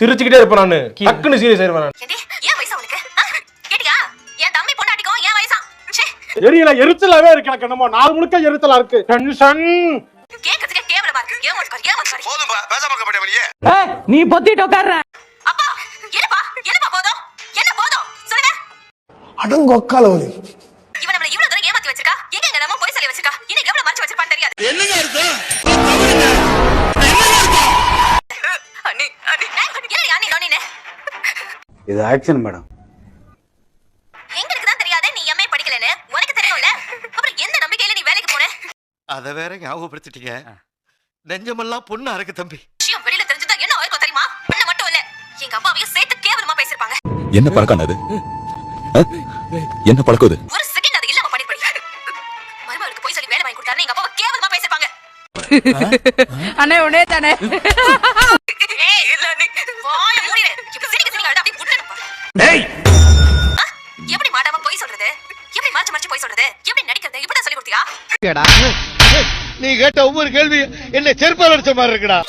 சிரிச்சுக்கிட்டே இருப்பேன் நானு. டக்குன்னு சீரியஸ் ஆயிருவேன் நான். ஏன் வயசா உனக்கு? கேட்டியா? என் தம்பி பொண்டாட்டிக்கும் ஏன் வயசா? எரியல எரிச்சலாவே இருக்கு எனக்கு. என்னமோ நாள் முழுக்க எரிச்சலா இருக்கு. டென்ஷன். கேக்குறதுக்கே கேவலமா இருக்கு. ஏன் மச்சாரி? போதும்பா பேசாம இருக்க மாட்டே வெளியே. நீ பொத்திட்டு உட்கார்ற. அப்பா என்னப்பா போதும்? என்ன போதும்? சொல்லுங்க. அடங்கொக்காலவலி. இவன் நம்மள இவ்வளவு தூரம் ஏமாத்தி வச்சிருக்கா. எங்க நம்ம போய் சொல்லி வச்சிருக்கா. இன்னும் எவ்வளவு மறைச்சு வச்சிருப்பான்னு தெரியாது. என்னங்க அர்த்தம்? அண்ணி என்ன அண்ணி இது ஆக்சன் மேடம். எங்களுக்கு தான் தெரியாதே நீ எம்ஏ படிக்கலன்னு. உனக்கு தெரியும்ல. அப்புறம் எந்த நம்பிக்கையில நீ வேலைக்கு போற? அத வேற ஞாபகப்படுத்திட்டீங்க. நெஞ்சமெல்லாம் பொண்ணா இருக்கு தம்பி. விஷயம் வெளியில தெரிஞ்சதா என்ன ஆயிருக்கும் தெரியுமா? என்ன மட்டும் இல்ல, எங்க அம்மாவையும் சேர்த்து கேவலமா பேசிருப்பாங்க. என்ன பழக்கம் அது? என்ன பழக்கம் அது? ஒரு செகண்ட் அது இல்லாம பண்ணி மருமகளுக்கு போய் சொல்லி வேலை வாங்கி கொடுத்தாரு. எங்க அப்பாவை கேவலமா பேசிருப்பாங்க. அண்ணே உடனே தானே. ஏய் இல்ல நீ வாய மூடிடு. இப்ப சிரிக்க அப்படியே புட்டணும் பாரு. டேய் எப்படி மாட்டாம போய் சொல்றது? எப்படி மாற்றி போய் சொல்றது? எப்படி நடிக்கிறது? இப்படி சொல்லி கொடுத்தியா? நீ கேட்ட ஒவ்வொரு கேள்வி என்ன செருப்பால் அடிச்ச மாதிரி இருக்குடா.